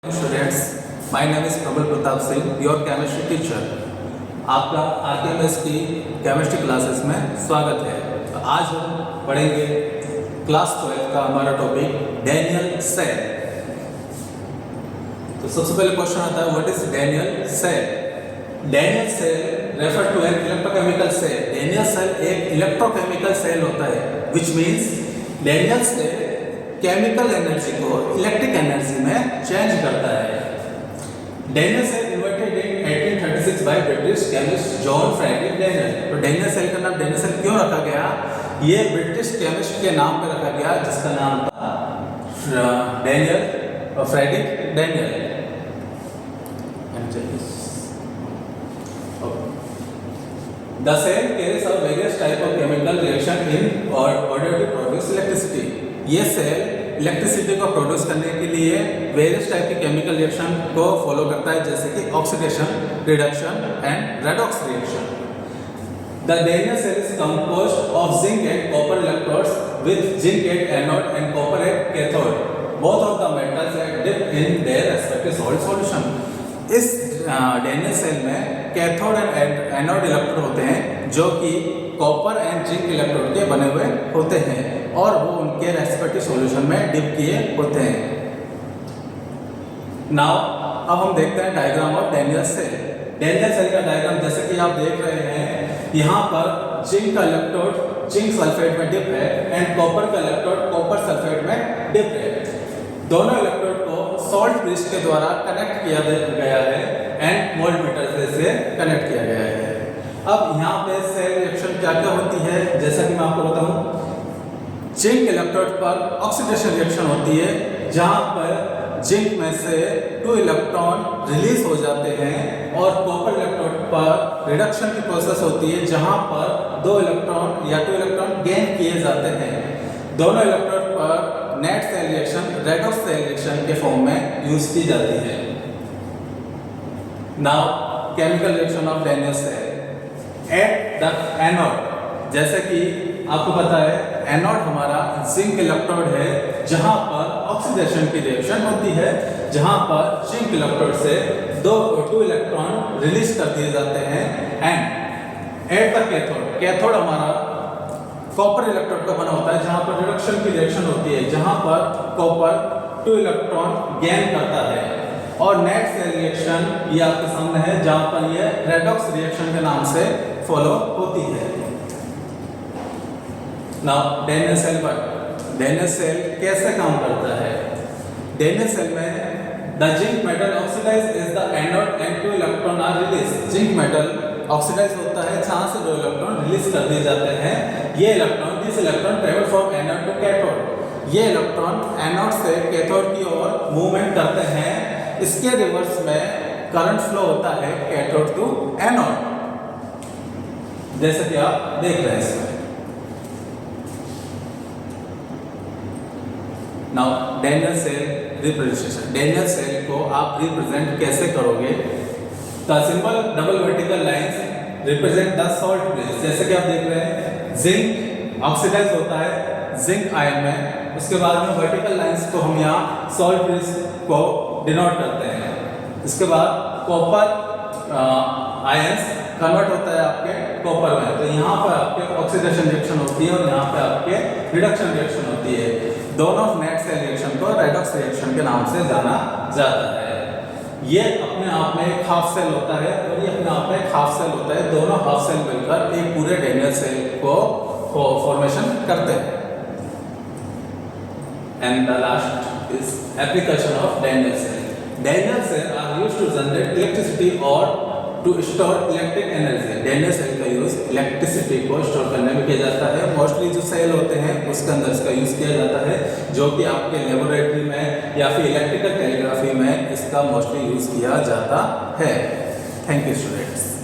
Students, my name is प्रबल Pratap Singh, your chemistry teacher. आपका आरकेएमएस की केमिस्ट्री क्लासेस में स्वागत है। तो आज हम पढ़ेंगे क्लास 12 का हमारा टॉपिक डैनियल सेल। तो सबसे पहले क्वेश्चन आता है, what is Daniell cell? Daniel cell refer to an electrochemical cell. Daniel cell एक इलेक्ट्रोकेमिकल सेल होता है, which means Daniell cell chemical energy को इलेक्ट्रिक एनर्जी में चेंज करता है। Daniell cell invented in 1836 by British chemist John Frederic Daniell. तो Daniell cell का नाम डैनियल सेल क्यों रखा गया? ये ब्रिटिश केमिस्ट के नाम पर रखा गया, जिसका नाम था डैनियल और Frederic Daniell. The cell carries out various type of chemical reaction in order to produce electricity. ये सेल इलेक्ट्रिसिटी को प्रोड्यूस करने के लिए वेरियस टाइप के केमिकल रिएक्शन को फॉलो करता है, जैसे कि oxidation, reduction and redox reaction. The Daniell cell is composed of zinc and copper electrodes with zinc at anode and copper at cathode. Both of the metals are dipped in their respective salt solution. इस Daniell cell में cathode and anode electrode होते हैं, जो कि copper and zinc electrode के बने हुए होते हैं और वो उनके रेस्पेक्टिव सॉल्यूशन में डिप किए होते हैं। नाउ अब हम देखते हैं diagram of Daniel cell. Daniel cell का डायग्राम जैसे कि आप देख रहे हैं, यहाँ पर जिंक का इलेक्ट्रोड जिंक सल्फेट में डिप है एंड कॉपर का इलेक्ट्रोड कॉपर सल्फेट में डिप है। दोनों इलेक्ट्रोड को सॉल्ट ब्रिज के द्वारा कनेक्ट किया गया है एंड वोल्टमीटर से कनेक्ट किया गया है। अब यहाँ पे सेल रिएक्शन क्या क्या होती है, जैसा कि मैं आपको बताऊं, जिंक इलेक्ट्रोड पर ऑक्सीडेशन रिएक्शन होती है, जहाँ पर जिंक में से 2 इलेक्ट्रॉन रिलीज हो जाते हैं, और कॉपर इलेक्ट्रोड पर रिडक्शन की प्रोसेस होती है, जहाँ पर 2 इलेक्ट्रॉन या 2 इलेक्ट्रॉन गेन किए जाते हैं। दोनों इलेक्ट्रोड पर net cell reaction redox cell reaction के फॉर्म में यूज की जाती है। Now chemical reaction of Daniel cell at the anode. जैसे कि आपको पता है, एनोड हमारा जिंक इलेक्ट्रोड है, जहां पर ऑक्सीडेशन की रिएक्शन होती है, जहां पर जिंक इलेक्ट्रोड से 2 इलेक्ट्रॉन रिलीज कर दिए जाते हैं। And at the cathode, cathode हमारा कॉपर इलेक्ट्रोड का बना होता है, जहां पर रिडक्शन की रिएक्शन होती है, जहां पर कॉपर 2 इलेक्ट्रॉन गेन करता है। और नेट सेल रिएक्शन ये आपके सामने है, जहां पर ये रेडॉक्स रिएक्शन के नाम से फॉलो होती है। नाउ डैनियल सेल पर डैनियल सेल कैसे काम करता है? डैनियल सेल में the zinc metal oxidize is the anode and 2 electron are release. Zinc metal oxidize होता है, जहां से 2 इलेक्ट्रॉन रिलीज कर दिए जाते हैं। ये electron this electron travel from anode to cathode. ये इलेक्ट्रॉन एनोड से कैथोड की ओर मूवमेंट करते हैं। इसके रिवर्स में करंट फ्लो होता है कैथोड टू एनोड, जैसे कि आप देख रहे हैं इसमें। Now Daniell cell representation. Daniell cell को आप रिप्रेजेंट कैसे करोगे? The simple double vertical lines represent the salt bridge. जैसे कि आप देख रहे हैं, जिंक ऑक्सीडाइज होता है जिंक आयन में, उसके बाद में वर्टिकल लाइंस को हम यहाँ सॉल्ट ब्रिज को डिनोट करते हैं। इसके बाद कॉपर आयंस कन्वर्ट होता है आपके कॉपर में, तो यहाँ पर आपके ऑक्सीडेशन रिएक्शन होती है और यहाँ पे आपके रिडक्शन रिएक्शन होती है। दोनों नेट सेल रिएक्शन को रेडॉक्स रिएक्शन के नाम से जाना जाता है। ये अपने आप में एक हाफ सेल होता है और ये अपने आप में एक हाफ सेल होता है। दोनों हाफ सेल मिलकर एक पूरे डैनियल सेल को फॉर्मेशन करते हैं। And the last is application of Daniel cell. Daniel cell are used to generate electricity और to store electric energy. Daniel cell का यूज इलेक्ट्रिसिटी को स्टोर करने में किया जाता है। मोस्टली जो सेल होते हैं उसके अंदर इसका यूज किया जाता है, जो कि आपके लेबोरेटरी में या फिर इलेक्ट्रिकल टेलीग्राफी में इसका मोस्टली यूज किया जाता है। Thank you students.